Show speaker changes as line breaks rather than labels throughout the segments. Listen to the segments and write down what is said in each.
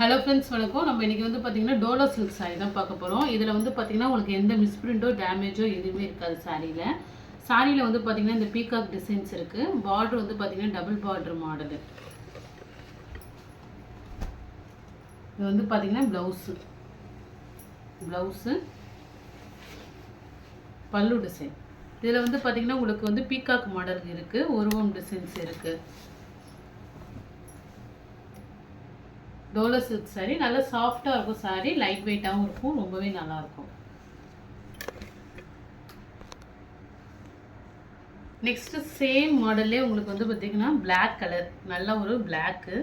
Hello friends, வணக்கம். நம்ம இன்றைக்கி வந்து பார்த்திங்கன்னா டோலோ சில்க் சாரீ தான் பார்க்க போகிறோம். இதில் வந்து பார்த்திங்கன்னா உங்களுக்கு எந்த மிஸ்பிரிண்ட்டோ டேமேஜோ எதுவுமே இருக்காது சாரியில். சாரியில் வந்து பார்த்திங்கன்னா இந்த பீகாக் டிசைன்ஸ் இருக்குது. பார்டர் வந்து பார்த்திங்கன்னா டபுள் பார்டர் மாடலு. இது வந்து பார்த்திங்கன்னா ப்ளவுஸு பல்லு டிசைன். இதில் வந்து பார்த்திங்கன்னா உங்களுக்கு வந்து பீகாக் மாடல் இருக்குது, உருவம் டிசைன்ஸ் இருக்குது. டோலோ சில்க் சாரீ நல்லா சாஃப்டாக இருக்கும். சாரீ லைட் வெயிட்டாகவும் இருக்கும், ரொம்பவே நல்லாயிருக்கும். நெக்ஸ்ட்டு சேம் மாடல்லே உங்களுக்கு வந்து பார்த்திங்கன்னா பிளாக் கலர், நல்ல ஒரு பிளாக்கு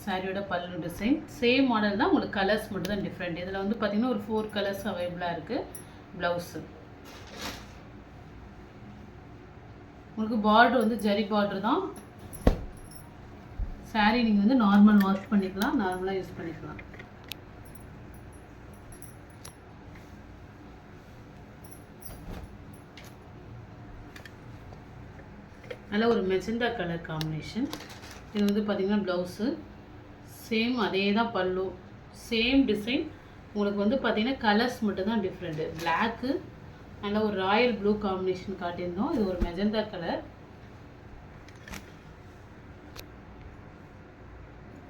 சாரியோட பல்லு டிசைன். சேம் மாடல் தான், உங்களுக்கு கலர்ஸ் மட்டும் தான் டிஃப்ரெண்ட். இதில் வந்து பார்த்திங்கன்னா ஒரு 4 கலர்ஸ் அவைலபிளாக இருக்குது. ப்ளவுஸு உங்களுக்கு பார்டர் வந்து ஜரி பார்டர் தான். சாரீ நீங்கள் வந்து நார்மல் வாஷ் பண்ணிக்கலாம், நார்மலாக யூஸ் பண்ணிக்கலாம். நல்ல ஒரு மெஜந்தா கலர் காம்பினேஷன். இது வந்து பார்த்திங்கன்னா ப்ளவுஸு சேம் அதே தான். பல்லு சேம் டிசைன். உங்களுக்கு வந்து பார்த்திங்கன்னா கலர்ஸ் மட்டும்தான் டிஃப்ரெண்ட்டு. பிளாக்கு நல்ல ஒரு ராயல் ப்ளூ காம்பினேஷன் காட்டியிருந்தோம். இது ஒரு மெஜந்தா கலர்,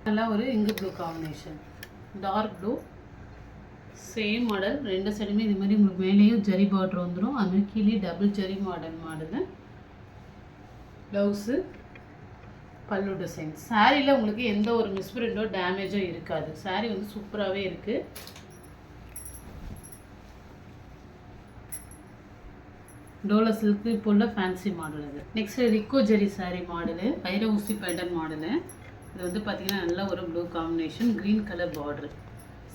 நல்லா ஒரு இங்கு blue combination, dark blue. Same model, ரெண்டு சைடுமே இது மாதிரி உங்களுக்கு மேலேயும் ஜரி பார்டர் வந்துடும். அதுமாதிரி கீழே டபுள் ஜரி மாடலு. ப்ளவுஸு பல்லு டிசைன். சாரியில் உங்களுக்கு எந்த ஒரு மிஸ்பிரிண்டோ டேமேஜோ இருக்காது. சாரீ வந்து சூப்பராகவே இருக்குது. டோலோ சில்க்கு இப்போ உள்ள ஃபேன்சி மாடல் இது. நெக்ஸ்ட்டு ரிக்கோ ஜெரி சாரீ மாடலு, வைர ஊசி பேட்டர்ன் மாடலு. இது வந்து பார்த்திங்கன்னா நல்ல ஒரு blue combination, green colour border.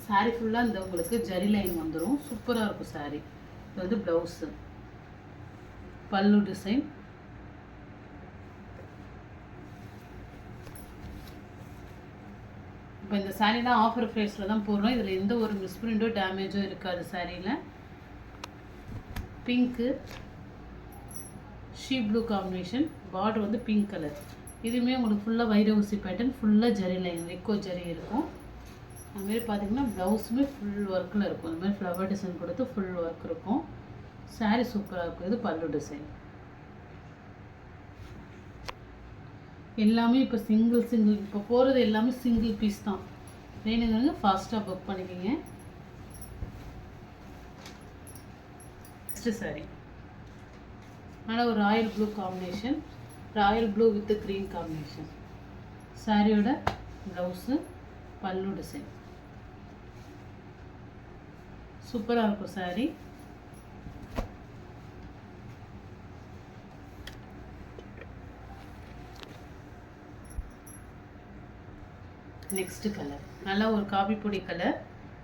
Sari ஃபுல்லாக இந்த உங்களுக்கு ஜரி லைன் வந்துடும், சூப்பராக இருக்கும் சாரீ. இது வந்து ப்ளவுஸு பல்லு டிசைன். இப்போ இந்த சாரீலாம் ஆஃபர் ப்ரைஸில் தான் போடுறோம். இதில் எந்த ஒரு மிஸ்பிரிண்டோ டேமேஜோ இருக்காது சாரியில். Pink she blue combination, border வந்து பிங்க் கலர். இதுவுமே உங்களுக்கு ஃபுல்லாக வைர ஊசி பேட்டர்ன், ஃபுல்லாக ஜரி லைன், ரிக்கோ ஜரி இருக்கும். அதுமாரி பார்த்திங்கன்னா ப்ளவுஸுமே ஃபுல் ஒர்க்கில் இருக்கும். இந்த மாதிரி ஃப்ளவர் டிசைன் கொடுத்து ஃபுல் ஒர்க் இருக்கும். சாரீ சூப்பராக இருக்கும். இது பல்லு டிசைன். எல்லாமே இப்போ சிங்கிள் இப்போ போகிறது எல்லாமே சிங்கிள் பீஸ் தான். வேணுங்கிறவங்க ஃபாஸ்ட்டாக புக் பண்ணிக்கிங்க. நெக்ஸ்ட்டு சாரீ நல்லா ஒரு Royal blue combination, Royal blue with green combination. சாரியோட ப்ளவுஸு பல்லு டிசைன் சூப்பராக இருக்கும் சாரீ. நெக்ஸ்ட்டு கலர் நல்லா ஒரு காபி பொடி colour,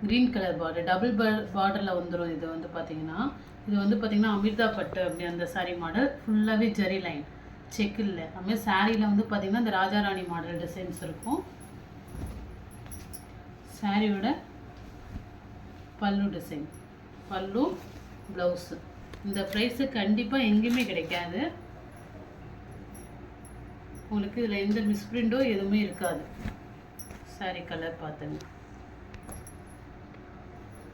green colour border, double பார்டரில் வந்துடும். இது வந்து பார்த்திங்கன்னா இது வந்து பார்த்திங்கன்னா அமிர்தா பட்டு அப்படி அந்த சாரீ மாடல். ஃபுல்லாகவே ஜரி லைன், செக் இல்லை. அதுமாதிரி சாரியில் வந்து பார்த்திங்கன்னா இந்த ராஜாராணி மாடல் டிசைன்ஸ் இருக்கும். சாரியோட பல்லு டிசைன், பல்லு ப்ளவுஸு. இந்த ப்ரைஸு கண்டிப்பாக எங்கேயுமே கிடைக்காது உங்களுக்கு. இதில் எந்த மிஸ்பிரிண்டோ எதுவுமே இருக்காது. சாரி கலர் பார்த்துங்க,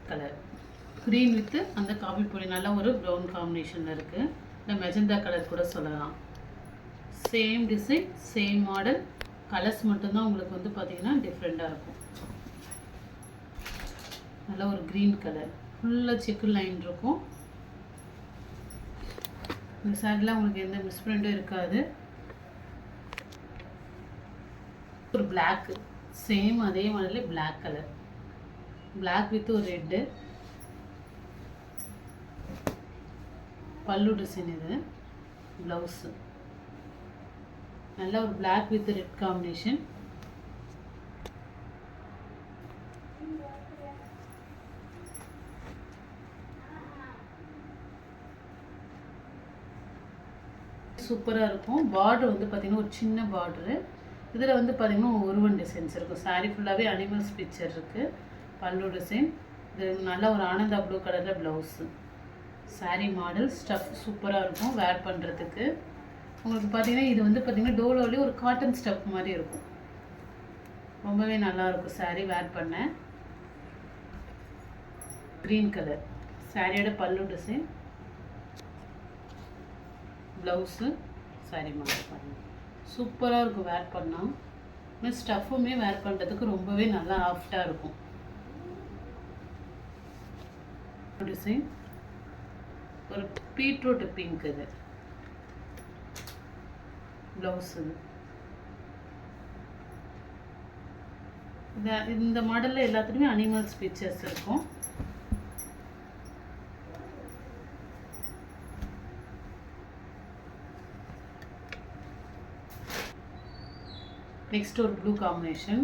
கலர் க்ரீன் வித்து அந்த காபி பொடி, நல்ல ஒரு ப்ரௌன் காம்பினேஷனில் இருக்குது. இந்த மெஜந்தா கலர் கூட சொல்லலாம். Same design, same model, colours மட்டும்தான் உங்களுக்கு வந்து பார்த்திங்கன்னா டிஃப்ரெண்ட்டாக இருக்கும். நல்ல ஒரு க்ரீன் கலர், ஃபுல்லாக செக்கு லைன் இருக்கும். இந்த சாரிலாம் உங்களுக்கு எந்த மிஸ்பிரிண்ட்டும் இருக்காது. ஒரு பிளாக்கு, சேம் அதே மாடலே பிளாக் கலர், பிளாக் வித் ஒரு ரெட்டு பல்லு டிசைன். இது ப்ளவுஸு நல்ல ஒரு பிளாக் வித் ரெட் காம்பினேஷன். சூப்பராக இருக்கும். பார்டர் வந்து பார்த்திங்கன்னா ஒரு சின்ன பார்டரு. இதில் வந்து பார்த்திங்கன்னா ஒருவன் டிசைன்ஸ் இருக்கும். சாரீ ஃபுல்லாகவே அனிமல்ஸ் பிக்சர் இருக்குது. பல்லு டிசைன். இது நல்ல ஒரு ஆனந்தா ப்ளூ கலரில் ப்ளவுஸு. சாரீ மாடல் ஸ்டஃப் சூப்பராக இருக்கும் வேர் பண்ணுறதுக்கு. உங்களுக்கு பார்த்திங்கன்னா இது வந்து பார்த்திங்கன்னா டோலோலேயே ஒரு காட்டன் ஸ்டஃப் மாதிரி இருக்கும். ரொம்பவே நல்லாயிருக்கும் saree வேர் பண்ண. க்ரீன் கலர் சாரியோட பல்லு டிசைன், ப்ளவுஸு, saree மாடல் பாருங்கள். சூப்பராக இருக்கும் வேர் பண்ணால். இன்னும் ஸ்டஃப்புமே வேர் பண்ணுறதுக்கு ரொம்பவே நல்லா ஆஃப்டாக இருக்கும். டிசைன் ஒரு பீட்ரூட் பிங்க், இது ப்ளவுஸு. இந்த மாடலில் எல்லாத்துலேயுமே அனிமல்ஸ் பிக்சர்ஸ் இருக்கும். நெக்ஸ்ட் ஒரு ப்ளூ காம்பினேஷன்,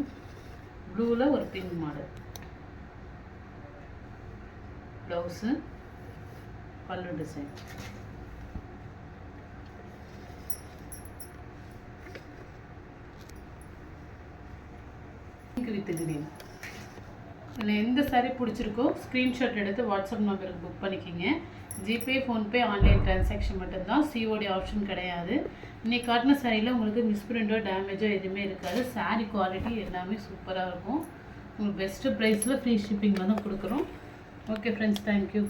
ப்ளூவில் ஒரு பிங்க் மாடல், ப்ளவுஸு, பல்லு டிசைன். Pink with green. இதில் எந்த saree பிடிச்சிருக்கோ ஸ்க்ரீன்ஷாட் எடுத்து வாட்ஸ்அப் நம்பருக்கு புக் பண்ணிக்கிங்க. ஜிபே, ஃபோன்பே, ஆன்லைன் டிரான்சாக்ஷன் மட்டும்தான், சிஓடி ஆப்ஷன் கிடையாது. இன்றைக்கி காட்டின சாரியில் உங்களுக்கு மிஸ்பிரிண்டோ டேமேஜோ எதுவுமே இருக்காது. saree குவாலிட்டி எல்லாமே சூப்பராக இருக்கும். உங்களுக்கு பெஸ்ட்டு ப்ரைஸில் ஃப்ரீ ஷிப்பிங்கில் தான் கொடுக்குறோம். Okay friends, thank you.